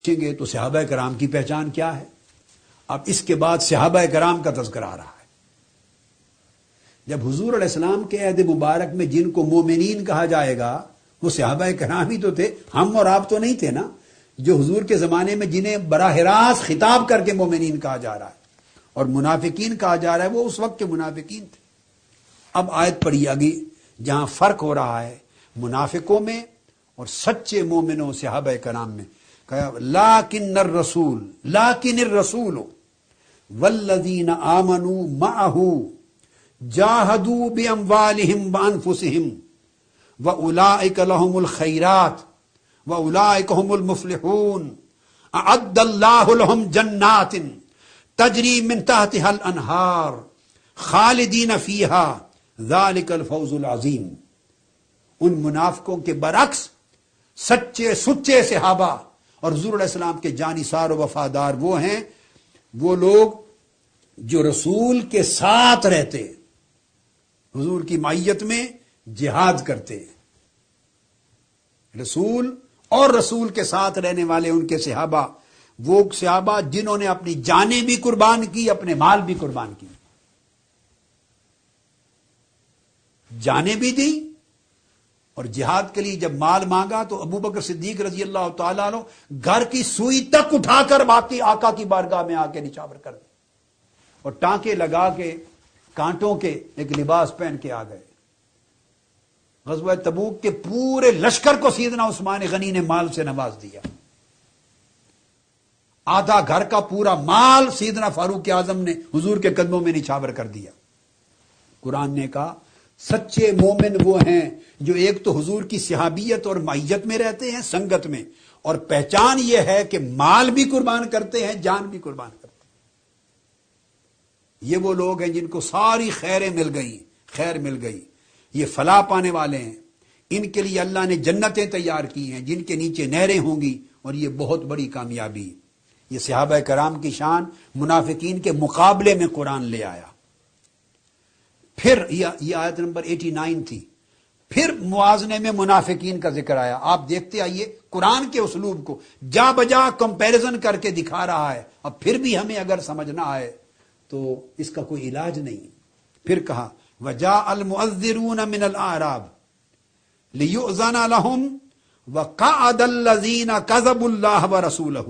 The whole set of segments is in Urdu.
پوچھیں گے تو صحابہ کرام کی پہچان کیا ہے؟ اب اس کے بعد صحابہ کرام کا تذکرہ آ رہا ہے۔ جب حضور علیہ السلام کے عہد مبارک میں جن کو مومنین کہا جائے گا وہ صحابہ کرام ہی تو تھے، ہم اور آپ تو نہیں تھے نا، جو حضور کے زمانے میں جنہیں براہ راست خطاب کر کے مومنین کہا جا رہا ہے اور منافقین کہا جا رہا ہے وہ اس وقت کے منافقین تھے۔ اب آیت پڑھی آگے جہاں فرق ہو رہا ہے منافقوں میں اور سچے مومنوں صحابہ کرام میں، کہا لیکن الرسول والذین آمنوا معہ جاہدوا باموالہم وانفسہم واولئک لہم الخیرات واولئک هم المفلحون اعد اللہ لہم جنات تجری من تحتها الانہار خالدین فیہا ذالک الفوز العظیم۔ ان منافقوں کے برعکس سچے سچے صحابہ اور حضور علیہ السلام کے جانثار و وفادار وہ ہیں، وہ لوگ جو رسول کے ساتھ رہتے، حضور کی معیت میں جہاد کرتے، رسول اور رسول کے ساتھ رہنے والے ان کے صحابہ، وہ صحابہ جنہوں نے اپنی جانیں بھی قربان کی، اپنے مال بھی قربان کی، جانیں بھی دی اور جہاد کے لیے جب مال مانگا تو ابو بکر صدیق رضی اللہ تعالیٰ عنہ گھر کی سوئی تک اٹھا کر باقی آقا کی بارگاہ میں آ کے نچھاور کر دی اور ٹانکے لگا کے کانٹوں کے ایک لباس پہن کے آ گئے۔ غزوہ تبوک کے پورے لشکر کو سیدنا عثمان غنی نے مال سے نواز دیا، آدھا گھر کا پورا مال سیدنا فاروق اعظم نے حضور کے قدموں میں نچھاور کر دیا۔ قرآن نے کہا سچے مومن وہ ہیں جو ایک تو حضور کی صحابیت اور معیت میں رہتے ہیں، سنگت میں، اور پہچان یہ ہے کہ مال بھی قربان کرتے ہیں، جان بھی قربان کرتے ہیں۔ یہ وہ لوگ ہیں جن کو ساری خیریں مل گئی، خیر مل گئی، یہ فلاح پانے والے ہیں، ان کے لیے اللہ نے جنتیں تیار کی ہیں جن کے نیچے نہریں ہوں گی، اور یہ بہت بڑی کامیابی۔ یہ صحابہ کرام کی شان منافقین کے مقابلے میں قرآن لے آیا۔ پھر یہ آیت نمبر 89 تھی، پھر موازنے میں منافقین کا ذکر آیا۔ آپ دیکھتے آئیے قرآن کے اسلوب کو جا بجا کمپیریزن کر کے دکھا رہا ہے، اب پھر بھی ہمیں اگر سمجھنا آئے تو اس کا کوئی علاج نہیں۔ پھر کہا وَجَاءَ الْمُعَذِّرُونَ مِنَ الْأَعْرَابِ لِيُؤْذَنَ لَهُمْ وَقَعَدَ الَّذِينَ كَذَبُوا اللَّهَ وَرَسُولَهُ۔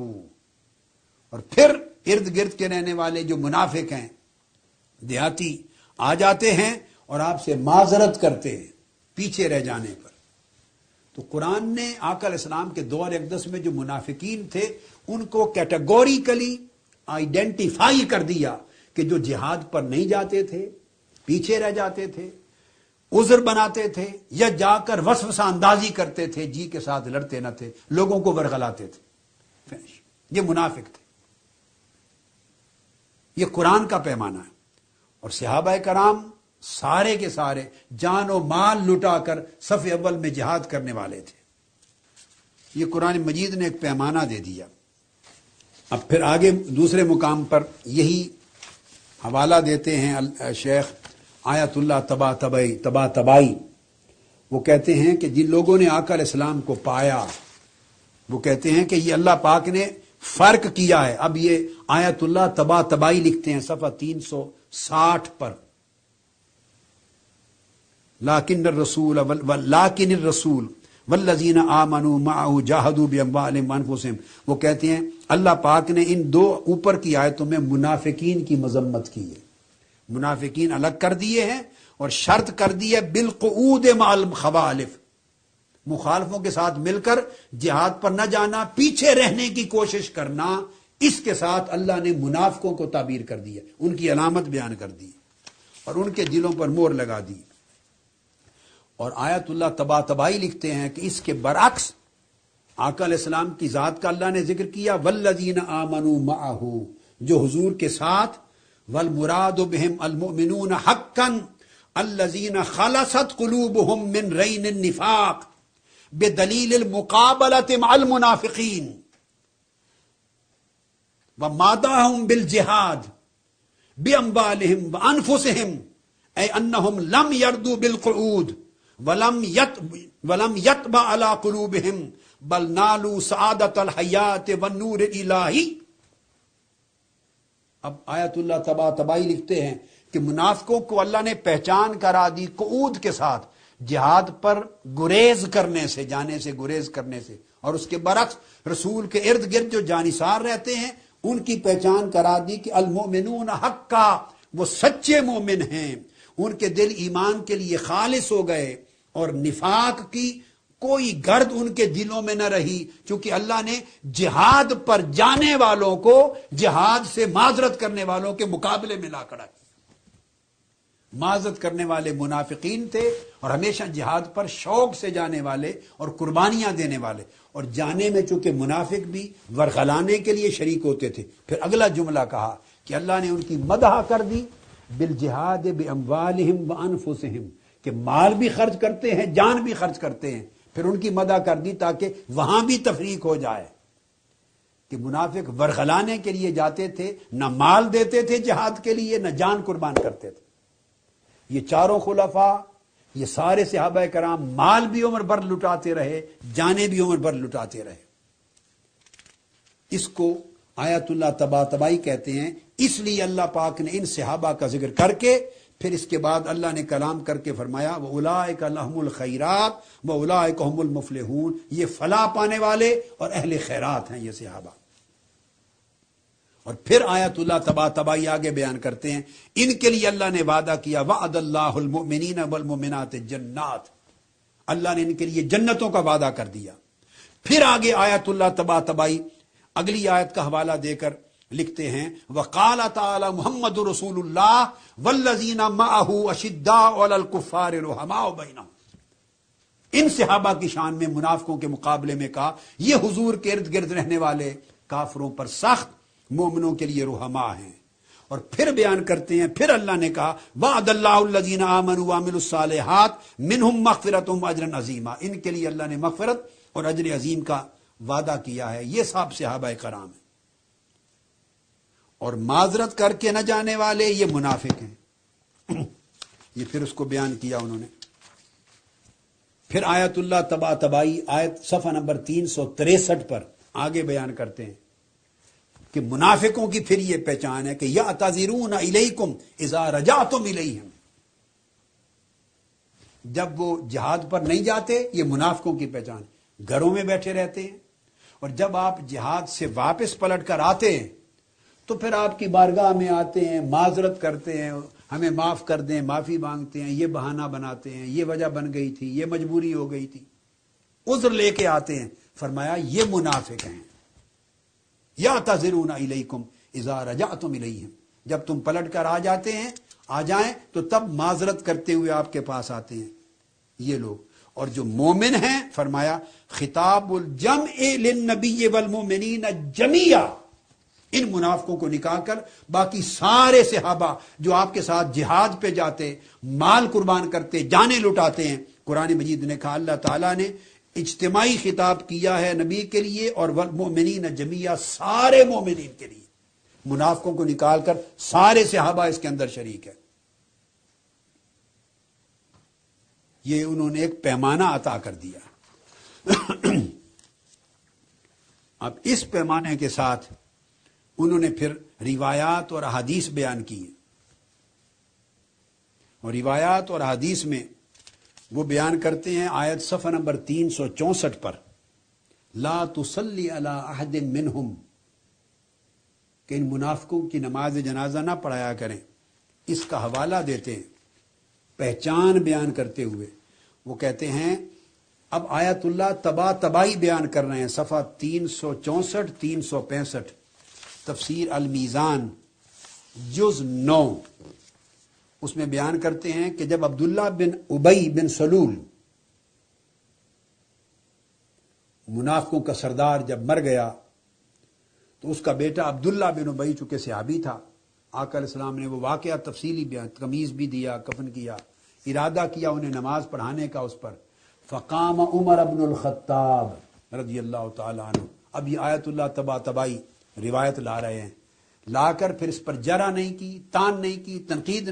اور پھر ارد گرد کے رہنے والے جو منافق ہیں، دیہاتی، آ جاتے ہیں اور آپ سے معذرت کرتے ہیں پیچھے رہ جانے پر۔ تو قرآن نے آقا علیہ السلام کے دور اقدس میں جو منافقین تھے ان کو کیٹیگوریکلی آئیڈینٹیفائی کر دیا کہ جو جہاد پر نہیں جاتے تھے، پیچھے رہ جاتے تھے، عذر بناتے تھے، یا جا کر وسوسہ اندازی کرتے تھے، جی کے ساتھ لڑتے نہ تھے، لوگوں کو ورغلاتے تھے، فنش۔ یہ منافق تھے۔ یہ قرآن کا پیمانہ ہے۔ اور صحابہ کرام سارے کے سارے جان و مال لٹا کر صف اول میں جہاد کرنے والے تھے۔ یہ قرآن مجید نے ایک پیمانہ دے دیا۔ اب پھر آگے دوسرے مقام پر یہی حوالہ دیتے ہیں شیخ آیت اللہ طباطبائی۔ وہ کہتے ہیں کہ جن لوگوں نے آقا علیہ السلام کو پایا وہ کہتے ہیں کہ یہ اللہ پاک نے فرق کیا ہے۔ اب یہ آیت اللہ طباطبائی لکھتے ہیں صفحہ 360 پر، لیکن الرسول والذین آمنوا معہ جاہدوا باموالہم وانفسہم۔ وہ کہتے ہیں اللہ پاک نے ان دو اوپر کی آیتوں میں منافقین کی مذمت کی ہے، منافقین الگ کر دیے ہیں اور شرط کر دی ہے بالقعود مع الخوالف، مخالفوں کے ساتھ مل کر جہاد پر نہ جانا، پیچھے رہنے کی کوشش کرنا۔ اس کے ساتھ اللہ نے منافقوں کو تعبیر کر دیا، ان کی علامت بیان کر دی اور ان کے دلوں پر مہر لگا دی۔ اور آیت اللہ طباطبائی لکھتے ہیں کہ اس کے برعکس آقا علیہ السلام کی ذات کا اللہ نے ذکر کیا، والذین آمنوا معہ، جو حضور کے ساتھ، والمراد بہم المؤمنون حقا الذین خلصت قلوبہم من رین النفاق بدلیل المقابلۃ مع المنافقین وماداہم بالجہاد باموالہم وانفسہم، اے انہم لم یردوا بالقعود ولم یطبع علی قلوبہم بل نالو سعادت الحیات والنور الہی۔ اب آیت اللہ طباطبائی لکھتے ہیں کہ منافقوں کو اللہ نے پہچان کرا دی قعود کے ساتھ، جہاد پر گریز کرنے سے، جانے سے گریز کرنے سے، اور اس کے برعکس رسول کے ارد گرد جو جانثار رہتے ہیں ان کی پہچان کرا دی کہ المؤمنون حقا، وہ سچے مومن ہیں، ان کے دل ایمان کے لیے خالص ہو گئے، اور نفاق کی کوئی گرد ان کے دلوں میں نہ رہی، چونکہ اللہ نے جہاد پر جانے والوں کو جہاد سے معذرت کرنے والوں کے مقابلے میں لا کھڑا کیا۔ معذرت کرنے والے منافقین تھے، اور ہمیشہ جہاد پر شوق سے جانے والے اور قربانیاں دینے والے، اور جانے میں چونکہ منافق بھی ورغلانے کے لیے شریک ہوتے تھے۔ پھر اگلا جملہ کہا کہ اللہ نے ان کی مدح کر دی بالجہاد باموالہم وانفسہم، کہ مال بھی خرچ کرتے ہیں، جان بھی خرچ کرتے ہیں۔ پھر ان کی مدح کر دی تاکہ وہاں بھی تفریق ہو جائے کہ منافق ورغلانے کے لیے جاتے تھے، نہ مال دیتے تھے جہاد کے لیے، نہ جان قربان کرتے تھے۔ یہ چاروں خلفاء، یہ سارے صحابہ کرام مال بھی عمر بھر لٹاتے رہے، جانے بھی عمر بھر لٹاتے رہے۔ اس کو آیت اللہ طباطبائی کہتے ہیں۔ اس لیے اللہ پاک نے ان صحابہ کا ذکر کر کے پھر اس کے بعد اللہ نے کلام کر کے فرمایا وَأُولَٰئِكَ لَهُمُ الْخَيْرَاتُ وَأُولَٰئِكَ هُمُ الْمُفْلِحُونَ، یہ فلاح پانے والے اور اہل خیرات ہیں یہ صحابہ۔ اور پھر آیت اللہ طباطبائی آگے بیان کرتے ہیں ان کے لیے اللہ نے وعدہ کیا وعد اللہ المؤمنین والمؤمنات جنات، اللہ نے ان کے لیے جنتوں کا وعدہ کر دیا۔ پھر آگے آیت اللہ طباطبائی اگلی آیت کا حوالہ دے کر لکھتے ہیں وقال تعالی محمد رسول اللہ والذین معہ اشداء علی الکفار رحماء بینہم، ان صحابہ کی شان میں منافقوں کے مقابلے میں کہا یہ حضور کے ارد گرد رہنے والے کافروں پر سخت، مومنوں کے لیے رحماء ہیں۔ اور پھر بیان کرتے ہیں پھر اللہ نے کہا وعد اللہ الذین آمنوا وعملوا الصالحات منہم مغفرۃ واجر عظیما، ان کے لیے اللہ نے مغفرت اور اجر عظیم کا وعدہ کیا ہے۔ یہ سب صحابہ کرام ہیں، اور معذرت کر کے نہ جانے والے یہ منافق ہیں۔ یہ پھر اس کو بیان کیا انہوں نے۔ پھر آیت اللہ طباطبائی آیت صفحہ نمبر 363 پر آگے بیان کرتے ہیں کہ منافقوں کی پھر یہ پہچان ہے کہ یعتذرون الیکم اذا رجعتم الیہم، جب وہ جہاد پر نہیں جاتے، یہ منافقوں کی پہچان ہے، گھروں میں بیٹھے رہتے ہیں، اور جب آپ جہاد سے واپس پلٹ کر آتے ہیں تو پھر آپ کی بارگاہ میں آتے ہیں، معذرت کرتے ہیں، ہمیں معاف کر دیں، معافی مانگتے ہیں، یہ بہانہ بناتے ہیں، یہ وجہ بن گئی تھی، یہ مجبوری ہو گئی تھی، عذر لے کے آتے ہیں۔ فرمایا یہ منافق ہیں۔ یعتذرون الیکم اذا رجعتم الیہم، جب تم پلٹ کر آ جاتے ہیں، آ جائیں تو تب معذرت کرتے ہوئے آپ کے پاس آتے ہیں یہ لوگ۔ اور جو مومن ہیں فرمایا خطاب الجمع للنبی والمؤمنین جمیعا، ان منافقوں کو نکال کر باقی سارے صحابہ جو آپ کے ساتھ جہاد پہ جاتے، مال قربان کرتے، جانیں لٹاتے ہیں، قرآن مجید نے کہا اللہ تعالیٰ نے اجتماعی خطاب کیا ہے نبی کے لیے اور والمؤمنین جمیعا، سارے مومنین کے لیے، منافقوں کو نکال کر سارے صحابہ اس کے اندر شریک ہے۔ یہ انہوں نے ایک پیمانہ عطا کر دیا۔ اب اس پیمانے کے ساتھ انہوں نے پھر روایات اور احادیث بیان کی، اور روایات اور احادیث میں وہ بیان کرتے ہیں آیت صفحہ نمبر 364 پر لا تصلی علی احد منہم، کہ ان منافقوں کی نماز جنازہ نہ پڑھایا کریں۔ اس کا حوالہ دیتے ہیں پہچان بیان کرتے ہوئے، وہ کہتے ہیں اب آیت اللہ طباطبائی بیان کر رہے ہیں صفحہ 364 365 تفسیر المیزان جز 9، اس میں بیان کرتے ہیں کہ جب عبداللہ بن ابی بن سلول منافقوں کا سردار جب مر گیا تو اس کا بیٹا عبداللہ بن ابی چونکہ صحابی تھا، آقا علیہ السلام نے وہ واقعہ تفصیلی بیان، قمیض بھی دیا، کفن کیا، ارادہ کیا انہیں نماز پڑھانے کا اس پر۔ فقام عمر بن الخطاب رضی اللہ تعالیٰ عنہ، اب یہ آیت اللہ طباطبائی روایت لا رہے ہیں، لا کر پھر اس پر جرح نہیں کی، تان نہیں کی، تنقید